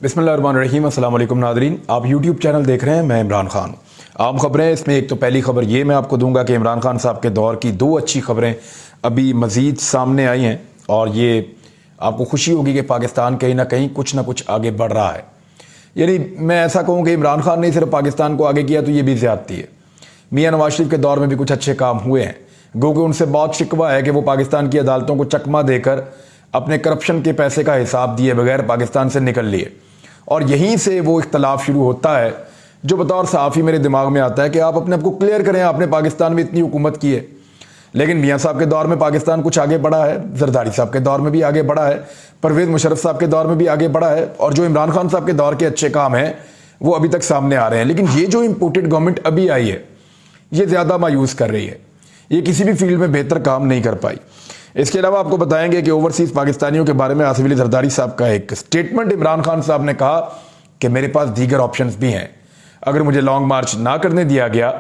बिस्मिल्लाहिर्रहमानिर्रहीम। अस्सलाम वालेकुम नादरीन, आप यूट्यूब चैनल देख रहे हैं। मैं इमरान खान। आम खबरें, इसमें एक तो पहली खबर ये मैं आपको दूंगा कि इमरान खान साहब के दौर की दो अच्छी खबरें अभी मज़ीद सामने आई हैं और ये आपको खुशी होगी कि पाकिस्तान कहीं ना कुछ आगे बढ़ रहा है। यानी मैं ऐसा कहूँ कि इमरान खान ने सिर्फ पाकिस्तान को आगे किया तो ये भी ज़्यादती है। मियाँ नवाज शरीफ के दौर में भी कुछ अच्छे काम हुए हैं, गो कि उनसे बहुत शिकवा है कि वो पाकिस्तान की अदालतों को चकमा देकर अपने करप्शन के पैसे का हिसाब दिए बगैर पाकिस्तान से निकल लिए। और यहीं से वो इख्तलाफ शुरू होता है जो बतौर सहाफ़ी मेरे दिमाग में आता है कि आप अपने आप को क्लियर करें, आपने पाकिस्तान में इतनी हुकूमत की है। लेकिन मियाँ साहब के दौर में पाकिस्तान कुछ आगे बढ़ा है, जरदारी साहब के दौर में भी आगे बढ़ा है, परवेज़ मुशर्रफ साहब के दौर में भी आगे बढ़ा है, और जो इमरान खान साहब के दौर के अच्छे काम हैं वो अभी तक सामने आ रहे हैं। लेकिन ये जो इम्पोर्टेड गवर्नमेंट अभी आई है ये ज़्यादा मायूस कर रही है, ये किसी भी फील्ड में बेहतर काम नहीं कर पाई। इसके अलावा आपको बताएंगे कि ओवरसीज़ पाकिस्तानियों के बारे में आसिफ अली जरदारी साहब का एक स्टेटमेंट, इमरान खान साहब ने कहा कि मेरे पास दीगर ऑप्शंस भी हैं, अगर मुझे लॉन्ग मार्च ना करने दिया गया,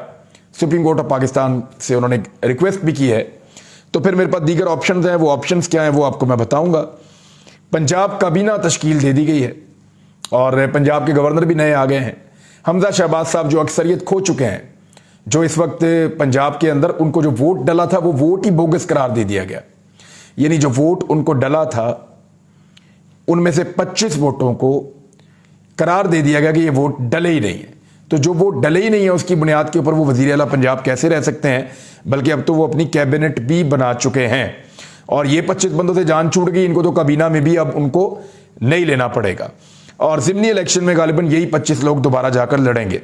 सुप्रीम कोर्ट ऑफ पाकिस्तान से उन्होंने रिक्वेस्ट भी की है, तो फिर मेरे पास दीगर ऑप्शंस हैं। वो ऑप्शंस क्या हैं वो आपको मैं बताऊंगा। पंजाब काबीना तश्कील दे दी गई है और पंजाब के गवर्नर भी नए आ गए हैं। हमजा शहबाज साहब जो अक्सरियत खो चुके हैं, जो इस वक्त पंजाब के अंदर उनको जो वोट डला था वो वोट ही बोगस करार दे दिया गया। यानी जो वोट उनको डला था उनमें से 25 वोटों को करार दे दिया गया कि ये वोट डले ही नहीं है। तो जो वोट डले ही नहीं है उसकी बुनियाद के ऊपर वो वजीर आला पंजाब कैसे रह सकते हैं, बल्कि अब तो वो अपनी कैबिनेट भी बना चुके हैं। और ये 25 बंदों से जान छूट गई, इनको तो काबीना में भी अब उनको नहीं लेना पड़ेगा और ज़िमनी इलेक्शन में गालिबन यही 25 लोग दोबारा जाकर लड़ेंगे।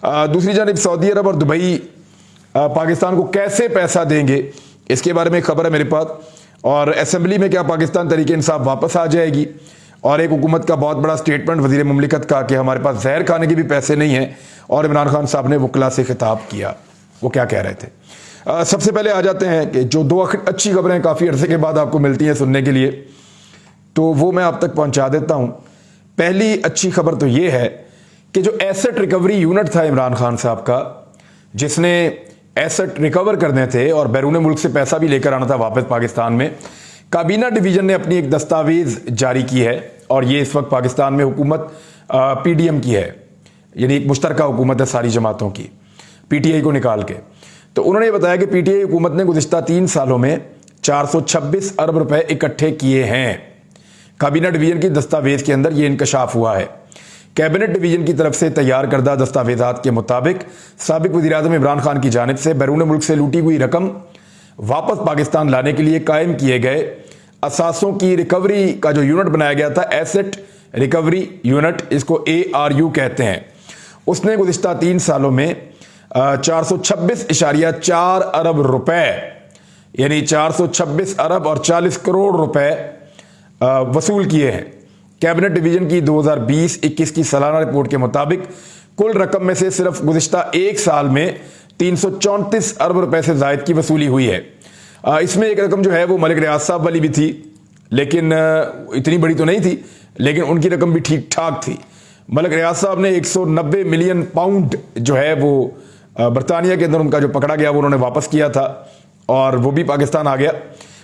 दूसरी जानब सऊदी अरब और दुबई पाकिस्तान को कैसे पैसा देंगे, इसके बारे में खबर है मेरे पास। और असेंबली में क्या पाकिस्तान तरीके इंसाफ वापस आ जाएगी, और एक हुकूमत का बहुत बड़ा स्टेटमेंट वजीर मुमलिकत का कि हमारे पास जहर खाने के भी पैसे नहीं हैं। और इमरान खान साहब ने वकला से खिताब किया, वो क्या कह रहे थे। सबसे पहले आ जाते हैं कि जो दो अच्छी खबरें काफ़ी अरसे के बाद आपको मिलती हैं सुनने के लिए, तो वो मैं आप तक पहुंचा देता हूं। पहली अच्छी खबर तो ये है कि जो एसेट रिकवरी यूनिट था इमरान खान साहब का, जिसने एसेट रिकवर करने थे और बैरून मुल्क से पैसा भी लेकर आना था वापस पाकिस्तान में, काबीना डिवीज़न ने अपनी एक दस्तावेज़ जारी की है। और ये इस वक्त पाकिस्तान में हुकूमत पीडीएम की है, यानी एक मुश्तरका हुकूमत है सारी जमातों की, पीटीआई को निकाल के। तो उन्होंने बताया कि पीटीआई हुकूमत ने गुज़िश्ता 3 सालों में 426 अरब रुपए इकट्ठे किए हैं। काबीना डिवीज़न की दस्तावेज़ के अंदर ये इंकशाफ हुआ है। कैबिनेट डिवीज़न की तरफ से तैयार करदा दस्तावेज़ात के मुताबिक साबिक वज़ीर-ए-आज़म इमरान खान की जानिब से बैरून मुल्क से लूटी हुई रकम वापस पाकिस्तान लाने के लिए कायम किए गए असासों की रिकवरी का जो यूनिट बनाया गया था, एसेट रिकवरी यूनिट, इसको ARU कहते हैं, उसने गुज़िश्ता 3 सालों में 426.4 अरब रुपए, यानी 426 अरब और 40 करोड़ रुपए वसूल किए हैं। कैबिनेट डिवीज़न की 2020-21 की सालाना रिपोर्ट के मुताबिक कुल रकम में से सिर्फ गुज़िश्ता 1 साल में 334 अरब रुपए से जायद की वसूली हुई है। इसमें एक रकम जो है वो मलिक रियाज साहब वाली भी थी, लेकिन इतनी बड़ी तो नहीं थी, लेकिन उनकी रकम भी ठीक ठाक थी। मलिक रियाज साहब ने 190 मिलियन पाउंड जो है वो बरतानिया के अंदर उनका जो पकड़ा गया वो उन्होंने वापस किया था और वो भी पाकिस्तान आ गया।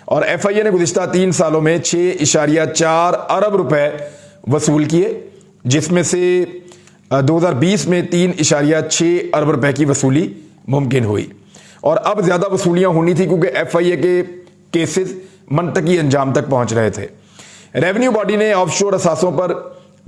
और FIA ने गुज़िश्ता 3 सालों में 6.4 अरब रुपए वसूल किए, जिसमें से 2020 में 3.6 अरब रुपए की वसूली मुमकिन हुई। और अब ज़्यादा वसूलियाँ होनी थी क्योंकि FIA के केसेस मंतकी अंजाम तक पहुँच रहे थे। रेवेन्यू बॉडी ने ऑफशोर असासों पर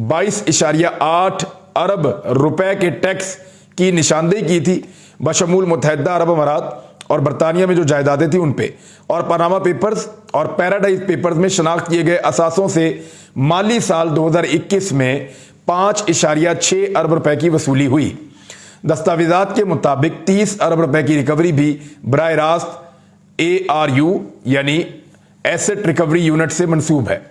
22.8 अरब रुपए के टैक्स की निशानदेही की थी, बशमूल मुत्तहिदा अरब अमारात और बरतानिया में जो जायदादें थी उन पे, और पनामा पेपर्स और पैराडाइज पेपर्स में शनाख्त किए गए असासों से माली साल 2021 में 5.6 अरब रुपए की वसूली हुई। दस्तावेजात के मुताबिक 30 अरब रुपए की रिकवरी भी बराह रास्त ARU यानी एसेट रिकवरी यूनिट से मंसूब है।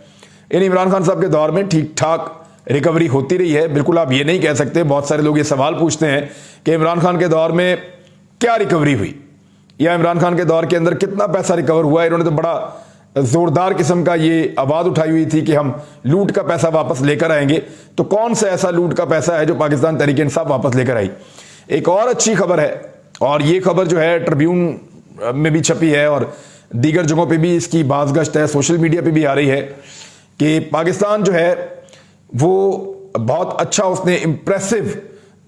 यानी इमरान खान साहब के दौर में ठीक ठाक रिकवरी होती रही है। बिल्कुल आप ये नहीं कह सकते, बहुत सारे लोग ये सवाल पूछते हैं कि इमरान खान के दौर में क्या रिकवरी हुई या इमरान खान के दौर के अंदर कितना पैसा रिकवर हुआ। इन्होंने तो बड़ा जोरदार किस्म का ये आवाज़ उठाई हुई थी कि हम लूट का पैसा वापस लेकर आएंगे। तो कौन सा ऐसा लूट का पैसा है जो पाकिस्तान तहरीक इंसाफ वापस लेकर आई। एक और अच्छी खबर है, और ये खबर जो है ट्रिब्यून में भी छपी है और दीगर जगहों पे भी इसकी बाज़गश्त है, सोशल मीडिया पे भी आ रही है कि पाकिस्तान जो है वो बहुत अच्छा उसने इंप्रेसिव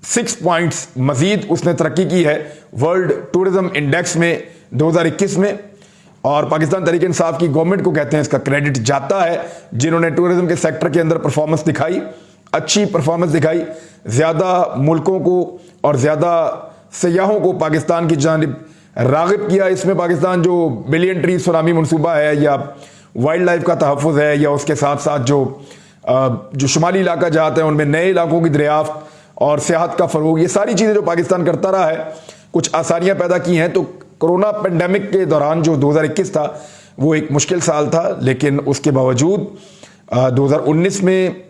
6 पॉइंट्स मजीद उसने तरक्की की है वर्ल्ड टूरिज्म इंडेक्स में 2021 में। और पाकिस्तान तहरीक इंसाफ की गवर्नमेंट को कहते हैं इसका क्रेडिट जाता है, जिन्होंने टूरिज्म के सेक्टर के अंदर परफॉर्मेंस दिखाई, अच्छी परफॉर्मेंस दिखाई, ज़्यादा मुल्कों को और ज़्यादा सयाहों को पाकिस्तान की जानिब राग़िब किया। इसमें पाकिस्तान जो बिलियन ट्री सुनामी मनसूबा है या वाइल्ड लाइफ का तहफ़्फ़ुज़ है या उसके साथ साथ जो शुमाली इलाका जाते हैं उनमें नए इलाकों की दरियाफ्त और सियाहत का फ़रोग, ये सारी चीज़ें जो पाकिस्तान करता रहा है, कुछ आसानियाँ पैदा की हैं। तो कोरोना पेंडेमिक के दौरान जो 2021 था वो एक मुश्किल साल था, लेकिन उसके बावजूद 2019 में,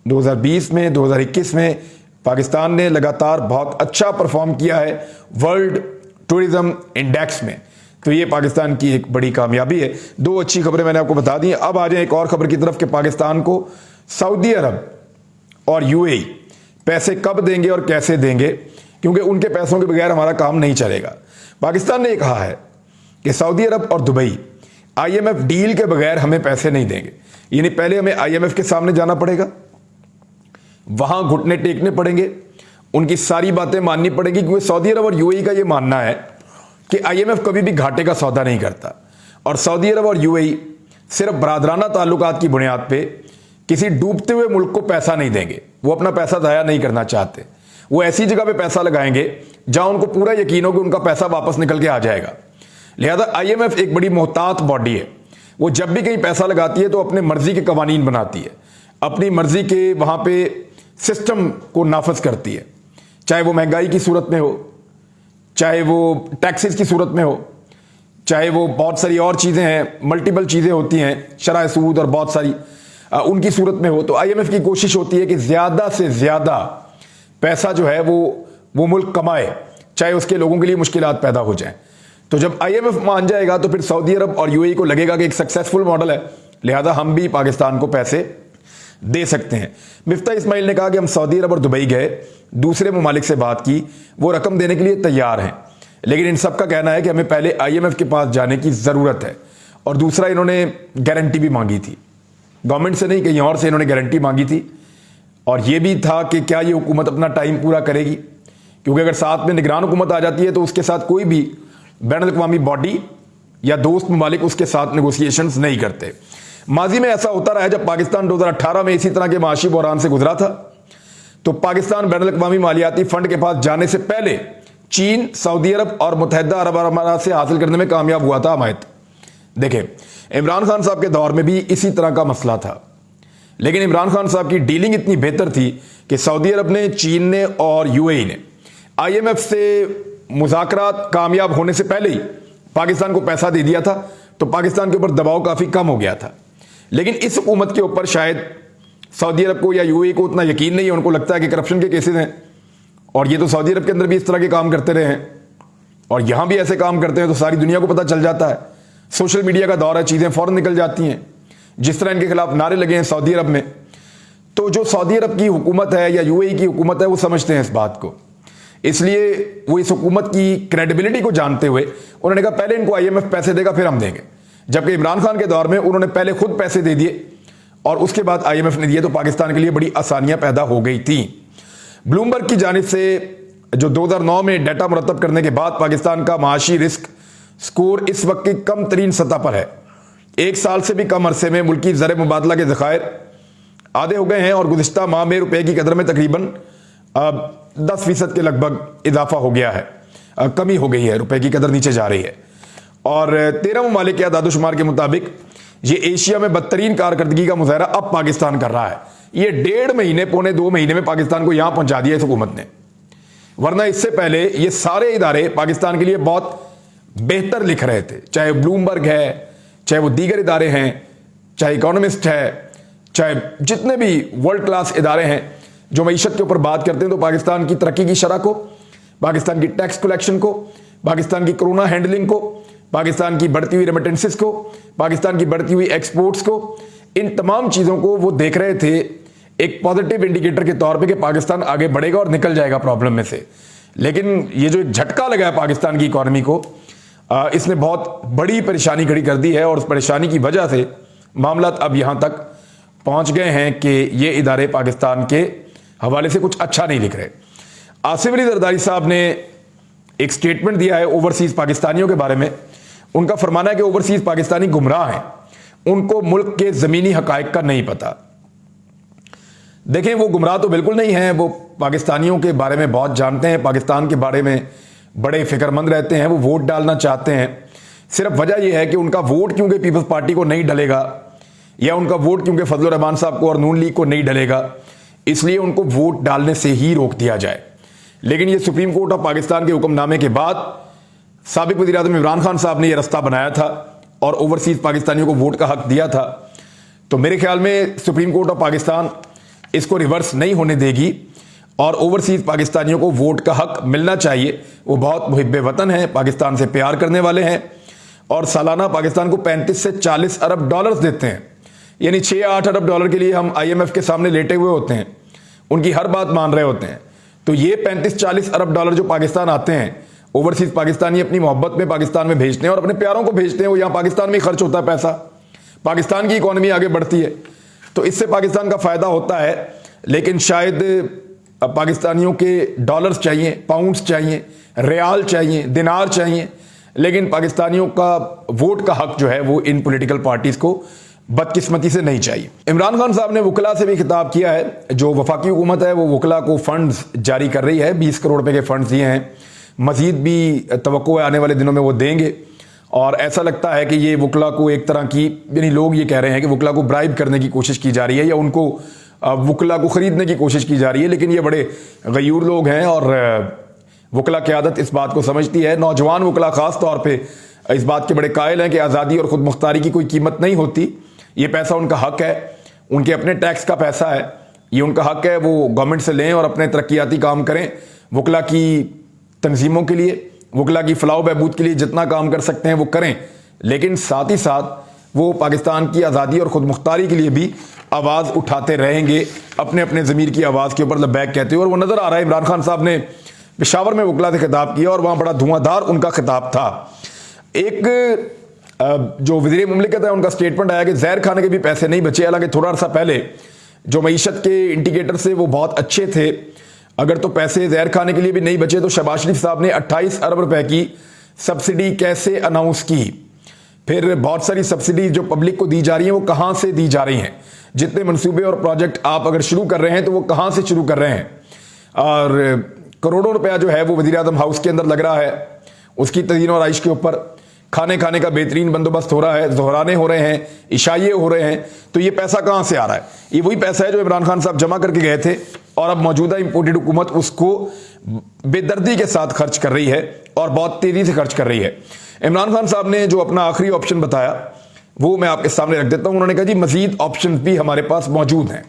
2020 में, 2021 में पाकिस्तान ने लगातार बहुत अच्छा परफॉर्म किया है वर्ल्ड टूरिज्म इंडेक्स में। तो ये पाकिस्तान की एक बड़ी कामयाबी है। 2 अच्छी खबरें मैंने आपको बता दी। अब आ जाए एक और खबर की तरफ कि पाकिस्तान को सऊदी अरब और यूएई पैसे कब देंगे और कैसे देंगे, क्योंकि उनके पैसों के बगैर हमारा काम नहीं चलेगा। पाकिस्तान ने यह कहा है कि सऊदी अरब और दुबई आईएमएफ डील के बगैर हमें पैसे नहीं देंगे, यानी पहले हमें आईएमएफ के सामने जाना पड़ेगा, वहां घुटने टेकने पड़ेंगे, उनकी सारी बातें माननी पड़ेगी, क्योंकि सऊदी अरब और यूएई का यह मानना है कि आईएमएफ कभी भी घाटे का सौदा नहीं करता और सऊदी अरब और यूएई सिर्फ बरादराना ताल्लुकात की बुनियाद पे किसी डूबते हुए मुल्क को पैसा नहीं देंगे। वो अपना पैसा ज़ाया नहीं करना चाहते, वो ऐसी जगह पे पैसा लगाएंगे जहां उनको पूरा यकीन हो कि उनका पैसा वापस निकल के आ जाएगा। लिहाजा आईएमएफ एक बड़ी मोहतात बॉडी है, वो जब भी कहीं पैसा लगाती है तो अपने मर्जी के कवानीन बनाती है, अपनी मर्जी के वहां पे सिस्टम को नाफज करती है, चाहे वो महंगाई की सूरत में हो, चाहे वो टैक्सेस की सूरत में हो, चाहे वो बहुत सारी और चीज़ें हैं, मल्टीपल चीज़ें होती हैं, शरह सूद और बहुत सारी उनकी सूरत में हो। तो आईएमएफ की कोशिश होती है कि ज़्यादा से ज़्यादा पैसा जो है वो मुल्क कमाए, चाहे उसके लोगों के लिए मुश्किलात पैदा हो जाएं। तो जब आईएमएफ मान जाएगा तो फिर सऊदी अरब और यूएई को लगेगा कि एक सक्सेसफुल मॉडल है, लिहाजा हम भी पाकिस्तान को पैसे दे सकते हैं। मिफ्ता इस्माइल ने कहा कि हम सऊदी अरब और दुबई गए, दूसरे ममालिक से बात की, वो रकम देने के लिए तैयार हैं, लेकिन इन सब का कहना है कि हमें पहले आईएमएफ के पास जाने की ज़रूरत है। और दूसरा, इन्होंने गारंटी भी मांगी थी, गवर्नमेंट से नहीं कहीं और से इन्होंने गारंटी मांगी थी। और यह भी था कि क्या ये हुकूमत अपना टाइम पूरा करेगी, क्योंकि अगर साथ में निगरान हुकूमत आ जाती है तो उसके साथ कोई भी बैनुल अक़वामी बॉडी या दोस्त ममालिक उसके साथ नेगोशिएशंस नहीं करते। माजी में ऐसा होता रहा है, जब पाकिस्तान 2018 में इसी तरह के माशी बहरान से गुजरा था तो पाकिस्तान बैनुल अक़वामी मालियाती फंड के पास जाने से पहले चीन, सऊदी अरब और मुत्तहिदा अरब अमारात से हासिल करने में कामयाब हुआ था हमायत। देखें, इमरान खान साहब के दौर में भी इसी तरह का मसला था, लेकिन इमरान खान साहब की डीलिंग इतनी बेहतर थी कि सऊदी अरब ने, चीन ने और यूएई ने आईएमएफ से मुज़ाकरात कामयाब होने से पहले ही पाकिस्तान को पैसा दे दिया था, तो पाकिस्तान के ऊपर दबाव काफ़ी कम हो गया था। लेकिन इस हुकूमत के ऊपर शायद सऊदी अरब को या यूएई को उतना यकीन नहीं है, उनको लगता है कि करप्शन के केसेस हैं, और ये तो सऊदी अरब के अंदर भी इस तरह के काम करते रहे हैं और यहां भी ऐसे काम करते हैं, तो सारी दुनिया को पता चल जाता है। सोशल मीडिया का दौर है, चीज़ें फ़ौरन निकल जाती हैं। जिस तरह इनके खिलाफ नारे लगे हैं सऊदी अरब में, तो जो सऊदी अरब की हुकूमत है या यूएई की हुकूमत है वो समझते हैं इस बात को, इसलिए वो इस हुकूमत की क्रेडिबिलिटी को जानते हुए उन्होंने कहा पहले इनको आईएमएफ पैसे देगा फिर हम देंगे। जबकि इमरान खान के दौर में उन्होंने पहले खुद पैसे दे दिए और उसके बाद आईएमएफ ने दिए, तो पाकिस्तान के लिए बड़ी आसानियां पैदा हो गई थी। ब्लूमबर्ग की जानिब से जो 2009 में डाटा मुरतब करने के बाद पाकिस्तान का माशी रिस्क स्कोर इस वक्त की कम तरीन सतह पर है। 1 साल से भी कम अरसे में मुल्की ज़र मुबादला के ज़खायर आधे हो गए हैं और गुज़िश्ता माह में रुपए की कदर में तकरीबन 10% के लगभग इजाफा हो गया है, कमी हो गई है, रुपए की कदर नीचे जा रही है। और 13 ममालिक के आदादोशुमार के मुताबिक ये एशिया में बदतरीन कारकर्दगी का मुजाहरा अब पाकिस्तान कर रहा है। ये 1.5 महीने, पौने 2 महीने में पाकिस्तान को यहां पहुंचा दिया इस हुकूमत ने, वरना इससे पहले ये सारे इदारे पाकिस्तान के लिए बहुत बेहतर लिख रहे थे, चाहे ब्लूमबर्ग है, चाहे वो दीगर इदारे हैं, चाहे इकोनॉमिस्ट है, चाहे जितने भी वर्ल्ड क्लास इदारे हैं जो मईशत के ऊपर बात करते हैं, तो पाकिस्तान की तरक्की की शरह को, पाकिस्तान की टैक्स कलेक्शन को, पाकिस्तान की कोरोना हैंडलिंग को, पाकिस्तान की बढ़ती हुई रेमिटेंसेस को, पाकिस्तान की बढ़ती हुई एक्सपोर्ट्स को, इन तमाम चीज़ों को वो देख रहे थे एक पॉजिटिव इंडिकेटर के तौर पे कि पाकिस्तान आगे बढ़ेगा और निकल जाएगा प्रॉब्लम में से। लेकिन ये जो एक झटका लगा है पाकिस्तान की इकॉनमी को, इसने बहुत बड़ी परेशानी खड़ी कर दी है और उस परेशानी की वजह से मामला अब यहाँ तक पहुँच गए हैं कि ये इदारे पाकिस्तान के हवाले से कुछ अच्छा नहीं लिख रहे। आसिफ अली जरदारी साहब ने एक स्टेटमेंट दिया है ओवरसीज पाकिस्तानियों के बारे में। उनका फरमाना है कि ओवरसीज पाकिस्तानी गुमराह हैं, उनको मुल्क के ज़मीनी हकायक का नहीं पता। देखें, वो गुमराह तो बिल्कुल नहीं हैं, वो पाकिस्तानियों के बारे में बहुत जानते हैं, पाकिस्तान के बारे में बड़े फिक्रमंद रहते हैं, वो वोट डालना चाहते हैं। सिर्फ वजह यह है कि उनका वोट क्योंकि पीपल्स पार्टी को नहीं डलेगा, या उनका वोट क्योंकि फजल रहमान साहब को और नून लीग को नहीं डलेगा, इसलिए उनको वोट डालने से ही रोक दिया जाए। लेकिन ये सुप्रीम कोर्ट ऑफ पाकिस्तान के हुक्मनामे के बाद साबिक वज़ीर आज़म इमरान खान साहब ने यह रास्ता बनाया था और ओवरसीज पाकिस्तानियों को वोट का हक दिया था। तो मेरे ख्याल में सुप्रीम कोर्ट ऑफ पाकिस्तान इसको रिवर्स नहीं होने देगी और ओवरसीज पाकिस्तानियों को वोट का हक मिलना चाहिए। वो बहुत मुहिब्बे वतन हैं, पाकिस्तान से प्यार करने वाले हैं और सालाना पाकिस्तान को 35 से 40 अरब डॉलर्स देते हैं। यानी 6 या 8 अरब डॉलर के लिए हम IMF के सामने लेटे हुए होते हैं, उनकी हर बात मान रहे होते हैं। तो ये 35-40 अरब डॉलर जो पाकिस्तान आते हैं, ओवरसीज पाकिस्तानी अपनी मोहब्बत में पाकिस्तान में भेजते हैं और अपने प्यारों को भेजते हैं। वो यहाँ पाकिस्तान में ही खर्च होता है पैसा, पाकिस्तान की इकॉनमी आगे बढ़ती है, तो इससे पाकिस्तान का फायदा होता है। लेकिन शायद पाकिस्तानियों के डॉलर्स चाहिए, पाउंड्स चाहिए, रियाल चाहिए, दिनार चाहिए, लेकिन पाकिस्तानियों का वोट का हक जो है वो इन पॉलिटिकल पार्टीज को बदकिस्मती से नहीं चाहिए। इमरान खान साहब ने वकला से भी खिताब किया है। जो वफाकी हुकूमत है वो वकला को फंड्स जारी कर रही है, 20 करोड़ रुपए के फंड्स दिए हैं, मजीद भी तवक्को है आने वाले दिनों में वो देंगे। और ऐसा लगता है कि ये वकला को एक तरह की, यानी लोग ये कह रहे हैं कि वकला को ब्राइब करने की कोशिश की जा रही है या उनको वकला को खरीदने की कोशिश की जा रही है। लेकिन ये बड़े गयूर लोग हैं और वकला क़यादत इस बात को समझती है। नौजवान वकला ख़ास तौर पर इस बात के बड़े कायल हैं कि आज़ादी और ख़ुद मुख्तारी की कोई कीमत नहीं होती। ये पैसा उनका हक है, उनके अपने टैक्स का पैसा है, ये उनका हक है, वो गवर्नमेंट से लें और अपने तरक्याती काम करें। वकला की तंजीमों के लिए, वकला की फलाह बहबूद के लिए जितना काम कर सकते हैं वो करें, लेकिन साथ ही साथ वो पाकिस्तान की आज़ादी और ख़ुद मुख्तारी के लिए भी आवाज़ उठाते रहेंगे, अपने अपने ज़मीर की आवाज़ के ऊपर लब्बैक कहते हुए। और वो नज़र आ रहा है, इमरान खान साहब ने पेशावर में वकला से खिताब किया और वहाँ बड़ा धुआंधार उनका खिताब था। एक जो वज़ीर मुमलिकत है उनका स्टेटमेंट आया कि जहर खाने के भी पैसे नहीं बचे। हालांकि थोड़ा अर्सा पहले जो मईशत के इंडिकेटर से वो बहुत अच्छे थे, अगर तो पैसे जहर खाने के लिए भी नहीं बचे तो शहबाज शरीफ साहब ने 28 अरब रुपए की सब्सिडी कैसे अनाउंस की। फिर बहुत सारी सब्सिडी जो पब्लिक को दी जा रही है वो कहाँ से दी जा रही हैं, जितने मनसूबे और प्रोजेक्ट आप अगर शुरू कर रहे हैं तो वो कहाँ से शुरू कर रहे हैं। और करोड़ों रुपया जो है वो वज़ीर आज़म हाउस के अंदर लग रहा है, उसकी तज़ीन और आइश के ऊपर खाने खाने का बेहतरीन बंदोबस्त हो रहा है, ज़ोहराने हो रहे हैं, इशाइये हो रहे हैं। तो ये पैसा कहाँ से आ रहा है? ये वही पैसा है जो इमरान खान साहब जमा करके गए थे और अब मौजूदा इंपोर्टेड हुकूमत उसको बेदर्दी के साथ खर्च कर रही है और बहुत तेज़ी से खर्च कर रही है। इमरान खान साहब ने जो अपना आखिरी ऑप्शन बताया वो मैं आपके सामने रख देता हूँ। उन्होंने कहा जी मज़ीद ऑप्शन भी हमारे पास मौजूद हैं,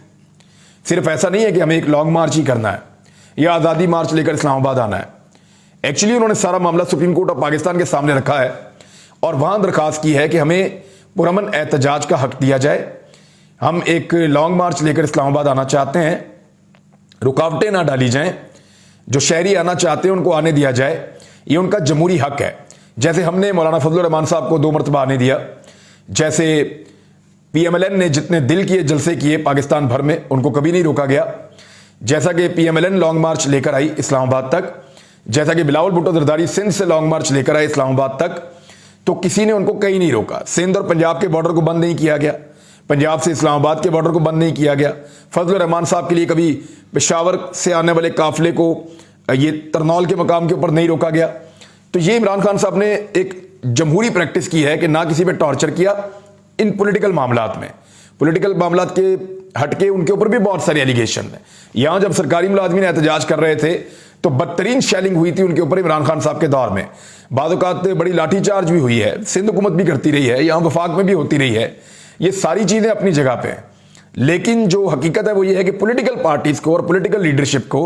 सिर्फ ऐसा नहीं है कि हमें एक लॉन्ग मार्च ही करना है या आज़ादी मार्च लेकर इस्लामाबाद आना है। एक्चुअली उन्होंने सारा मामला सुप्रीम कोर्ट ऑफ पाकिस्तान के सामने रखा है और वहाँ दरख्वास्त की है कि हमें पुरअमन एहतजाज का हक दिया जाए। हम एक लॉन्ग मार्च लेकर इस्लामाबाद आना चाहते हैं, रुकावटें ना डाली जाएं, जो शहरी आना चाहते हैं उनको आने दिया जाए, ये उनका जमहूरी हक है। जैसे हमने मौलाना फजल रहमान साहब को 2 मरतबा आने दिया, जैसे PMLN ने जितने दिल किए जलसे किए पाकिस्तान भर में उनको कभी नहीं रोका गया, जैसा कि PMLN लॉन्ग मार्च लेकर आई इस्लामाबाद तक, जैसा कि बिलावल भुट्टो जरदारी सिंध से लॉन्ग मार्च लेकर आए इस्लामाबाद तक, तो किसी ने उनको कहीं नहीं रोका। सिंध और पंजाब के बॉर्डर को बंद नहीं किया गया, पंजाब से इस्लामाबाद के बॉर्डर को बंद नहीं किया गया। फजल रहमान साहब के लिए कभी पेशावर से आने वाले काफिले को ये तरनौल के मकाम के ऊपर नहीं रोका गया। तो ये इमरान खान साहब ने एक जमहूरी प्रैक्टिस की है कि ना किसी पे टॉर्चर किया। इन पॉलिटिकल मामलात में, पॉलिटिकल मामलात के हटके उनके ऊपर भी बहुत सारे एलिगेशन है। यहां जब सरकारी मुलाजमीन एहतजाज कर रहे थे तो बदतरीन शेलिंग हुई थी उनके ऊपर इमरान खान साहब के दौर में। बाज़-औक़ात बड़ी लाठीचार्ज भी हुई है, सिंध हुकूमत भी करती रही है, यहाँ वफाक में भी होती रही है। ये सारी चीज़ें अपनी जगह पे हैं, लेकिन जो हकीकत है वो ये है कि पॉलिटिकल पार्टीज को और पॉलिटिकल लीडरशिप को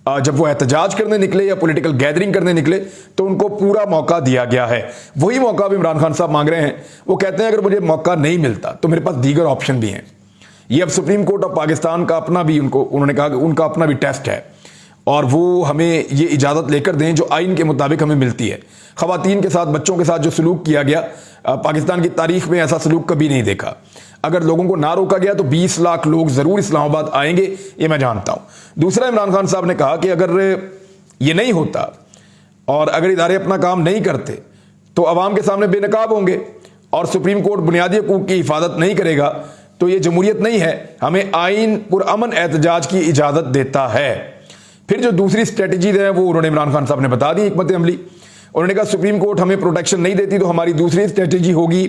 जब वो एहतजाज करने निकले या पॉलिटिकल गैदरिंग करने निकले तो उनको पूरा मौका दिया गया है। वही मौका भी इमरान खान साहब मांग रहे हैं। वो कहते हैं अगर मुझे मौका नहीं मिलता तो मेरे पास दीगर ऑप्शन भी हैं। ये अब सुप्रीम कोर्ट ऑफ पाकिस्तान का अपना भी, उन्होंने कहा कि उनका अपना भी टेस्ट है और वो हमें ये इजाज़त लेकर दें जो आइन के मुताबिक हमें मिलती है। ख़वातीन के साथ, बच्चों के साथ जो सलूक किया गया, पाकिस्तान की तारीख में ऐसा सलूक कभी नहीं देखा। अगर लोगों को ना रोका गया तो 20 लाख लोग जरूर इस्लामाबाद आएंगे, ये मैं जानता हूं। दूसरा, इमरान खान साहब ने कहा कि अगर ये नहीं होता और अगर इदारे अपना काम नहीं करते तो अवाम के सामने बेनकाब होंगे और सुप्रीम कोर्ट बुनियादी हकूक की हिफाजत नहीं करेगा तो ये जमहूरियत नहीं है, हमें आइन पुरअमन एहतजाज की इजाजत देता है। फिर जो दूसरी स्ट्रेटजी है वो उन्होंने इमरान खान साहब ने बता दी, हिकमत अमली। उन्होंने कहा सुप्रीम कोर्ट हमें प्रोटेक्शन नहीं देती तो हमारी दूसरी स्ट्रेटजी होगी,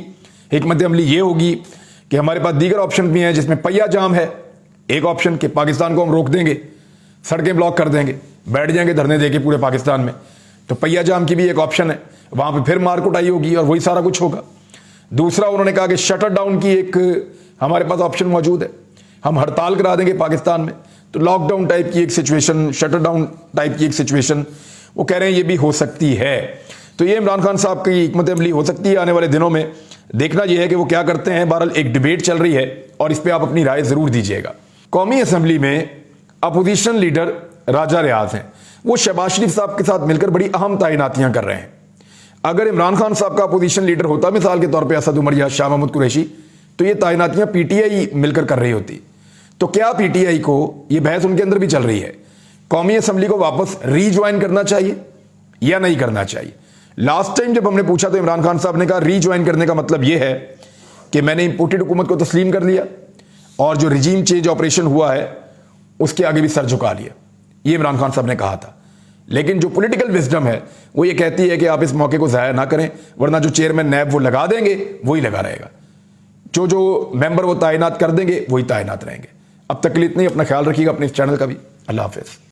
हिकमत अमली ये होगी कि हमारे पास दीगर ऑप्शन भी हैं जिसमें पहिया जाम है। एक ऑप्शन कि पाकिस्तान को हम रोक देंगे, सड़कें ब्लॉक कर देंगे, बैठ जाएंगे धरने देके पूरे पाकिस्तान में, तो पहिया जाम की भी एक ऑप्शन है, वहां पे फिर मार कुटाई होगी और वही सारा कुछ होगा। दूसरा, उन्होंने कहा कि शटर डाउन की एक हमारे पास ऑप्शन मौजूद है, हम हड़ताल करा देंगे पाकिस्तान में, तो लॉकडाउन टाइप की एक सिचुएशन, शटर डाउन टाइप की एक सिचुएशन वो कह रहे हैं ये भी हो सकती है। तो ये इमरान खान साहब की हिकमत अमली हो सकती है आने वाले दिनों में। देखना यह है कि वो क्या करते हैं। बहरहाल एक डिबेट चल रही है और इस पर आप अपनी राय जरूर दीजिएगा। कौमी असम्बली में अपोजिशन लीडर राजा रियाज हैं, वो शहबाज शरीफ साहब के साथ मिलकर बड़ी अहम तैनातियां कर रहे हैं। अगर इमरान खान साहब का अपोजिशन लीडर होता मिसाल के तौर पर असद उमर या शाह महमूद कुरैशी, तो ये तैनातियां पीटीआई मिलकर कर रही होती। तो क्या पीटीआई को, ये बहस उनके अंदर भी चल रही है, कौमी असम्बली को वापस रीज्वाइन करना चाहिए या नहीं करना चाहिए? लास्ट टाइम जब हमने पूछा तो इमरान खान साहब ने कहा रीज्वाइन करने का मतलब यह है कि मैंने इंपोर्टेड हुकूमत को तस्लीम कर लिया और जो रिजीम चेंज ऑपरेशन हुआ है उसके आगे भी सर झुका लिया, ये इमरान खान साहब ने कहा था। लेकिन जो पॉलिटिकल विजडम है वो ये कहती है कि आप इस मौके को ज़ाया ना करें, वरना जो चेयरमैन नैब वो लगा देंगे वही लगा रहेगा, जो मेंबर वो तैनात कर देंगे वही तैनात रहेंगे। अब तक के लिए इतना ही, अपना ख्याल रखिएगा, अपने इस चैनल का भी। अल्लाह हाफिज़।